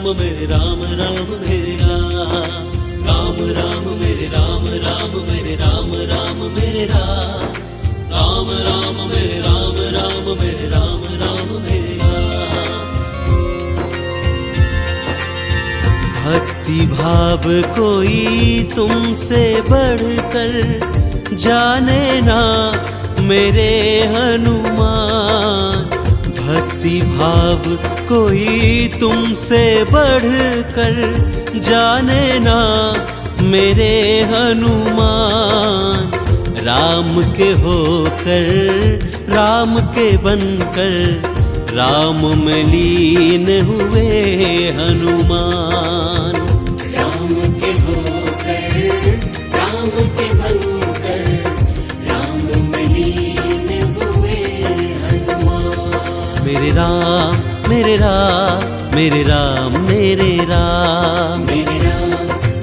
मेरे राम राम मेरे राम, राम राम मेरे राम, राम मेरे राम, राम मेरे राम, राम राम मेरे राम, राम मेरे राम, राम मेरे राम। भक्ति भाव कोई तुमसे बढ़कर जाने ना मेरे हनुमान, भक्ति भाव कोई तुमसे बढ़कर जाने ना मेरे हनुमान। राम के होकर राम के बनकर राम में लीन हुए हनुमान। राम के होकर राम के बनकर राम में लीन हुए हनुमान। मेरे राम मेरे राम मेरे राम मेरे राम, मेरे राम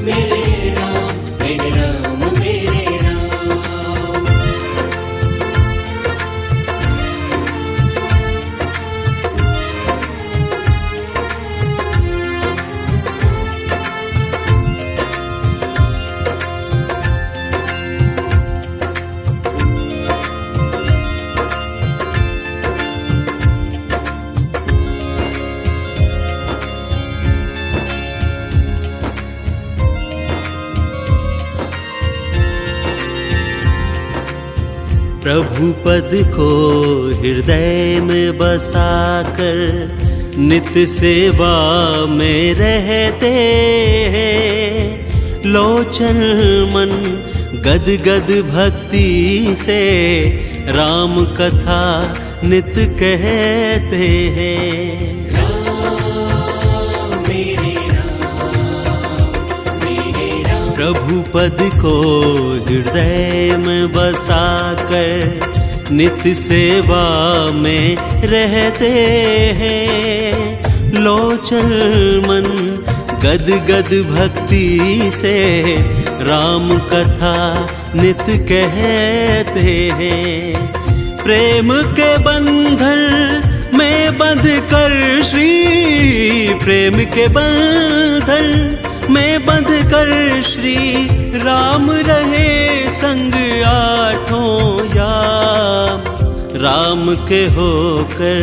मेरे राम मेरे राम मेरे राम। प्रभु पद को हृदय में बसाकर नित्य सेवा में रहते हैं। लोचन मन गद गद भक्ति से राम कथा नित्य कहते हैं। प्रभु पद को हृदय में बसाकर नित्य सेवा में रहते हैं। लोचन मन गद गद भक्ति से राम कथा नित्य कहते हैं। प्रेम के बंधन में बंध कर श्री, प्रेम के बंधन में बंध कर श्री राम रहे संग आठों याम। राम के होकर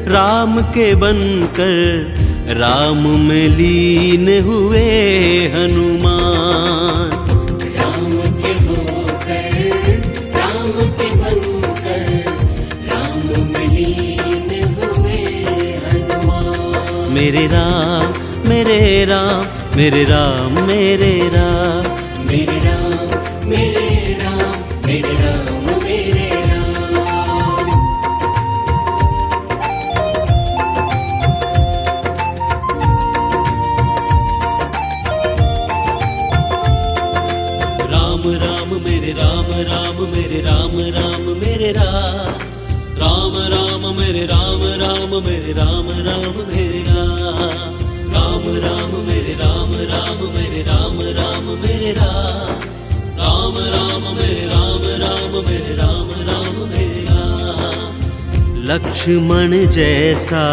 राम के बनकर राम में लीन हुए हनुमान। राम के होकर राम के बनकर राम में लीन हुए हनुमान। मेरे राम मेरे राम मेरे राम मेरे राम, मेरे राम मेरे राम मेरे राम मेरे राम। राम राम मेरे राम, राम मेरे राम, राम मेरे राम, राम राम मेरे राम, राम मेरे राम, राम मेरे राम, राम राम मेरे राम, राम मेरे राम, राम मेरे राम, राम राम मेरे राम, राम मेरे राम, राम मेरे राम। लक्ष्मण जैसा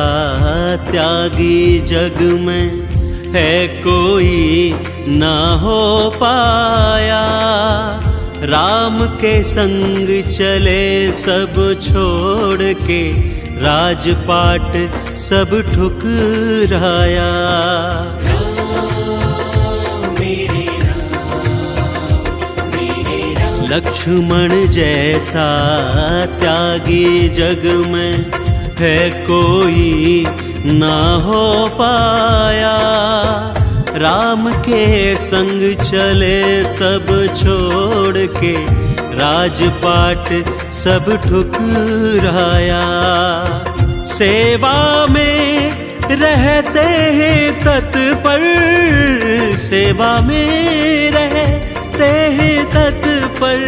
त्यागी जग में है कोई ना हो पाया। राम के संग चले सब छोड़ के राजपाट सब ठुकराया। लक्ष्मण जैसा त्यागी जग में है कोई ना हो पाया। राम के संग चले सब छोड़ के राजपाट सब ठुकराया। सेवा में रहते हैं तत्पर, सेवा में रहते हैं तत्पर।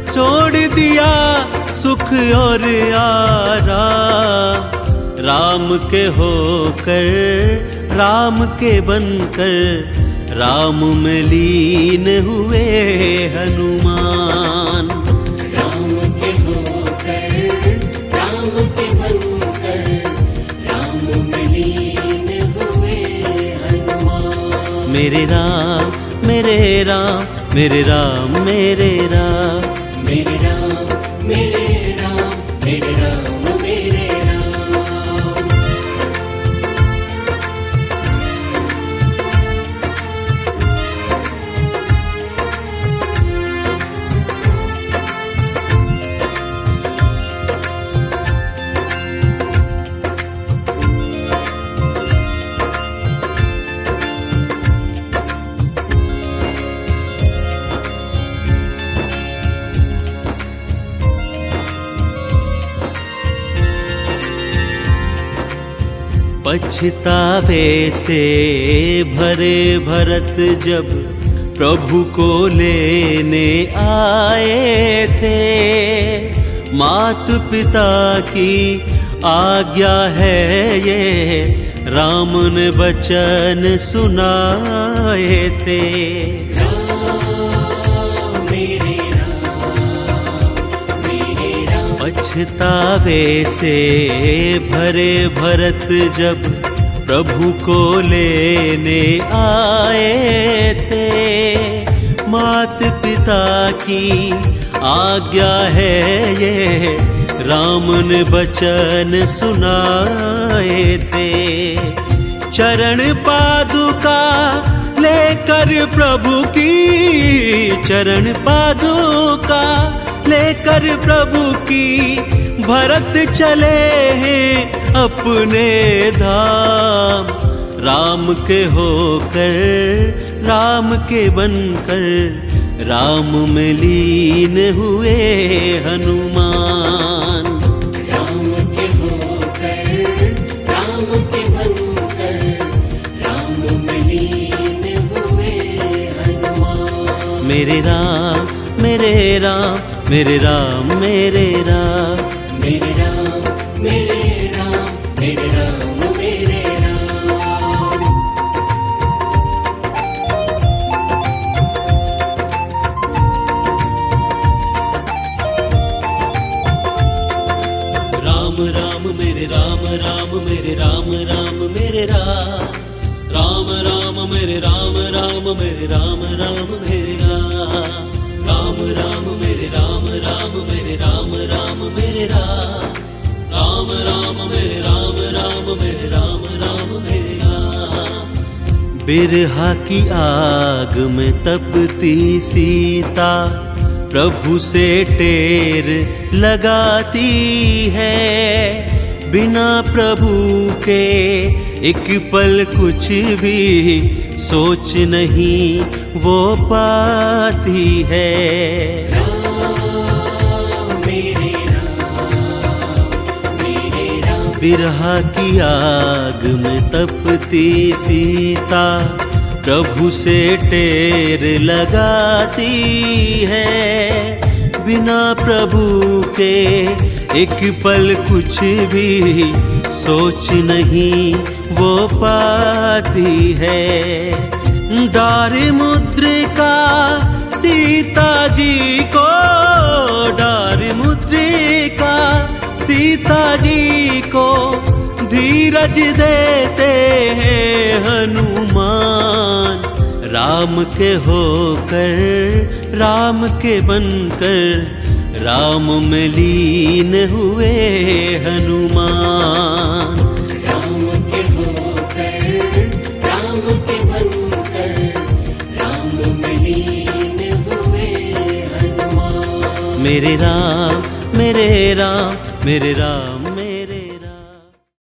छोड़ दिया सुख और आराम। राम के होकर राम के बनकर राम में लीन हुए हनुमान। राम के होकर राम के बनकर राम में लीन हुए मेरे राम मेरे राम मेरे राम मेरे राम मेरे राम मेरे राम मेरे राम मेरे राम। पछतावे से भरे भरत जब प्रभु को लेने आए थे, मात पिता की आज्ञा है ये राम ने वचन सुनाए थे। पछतावे से भरे भरत जब प्रभु को लेने आए थे, मात पिता की आज्ञा है ये राम ने वचन सुनाए थे। चरण पादुका लेकर प्रभु की, चरण पादुका लेकर प्रभु की, भरत चले हैं अपने धाम। राम के होकर राम के बनकर राम में लीन हुए हनुमान। राम के होकर राम के बनकर राम में लीन हुए हनुमान। मेरे राम मेरे राम मेरे राम मेरे राम मेरे राम मेरे राम मेरे राम मेरे राम। राम राम मेरे राम राम मेरे राम राम मेरे राम राम राम मेरे राम राम मेरे राम राम मेरे राम राम राम मेरे राम राम मेरे राम राम मेरे राम राम राम मेरे राम राम मेरे राम राम मेरे राम। बिरहा की आग में तपती सीता प्रभु से टेर लगाती है, बिना प्रभु के एक पल कुछ भी सोच नहीं वो पाती है। बिरहा की आग में तपती सीता प्रभु से टेर लगाती है, बिना प्रभु के एक पल कुछ भी सोच नहीं वो पाती है। डारी मुद्रिका सीता जी को, डारी मुद्रिका सीता जी को धीरज देते हैं हनुमान। राम के होकर राम के बनकर राम में लीन हुए हनुमान। राम के होकर राम के बनकर राम में लीन हुए हनुमान। मेरे राम मेरे राम मेरे राम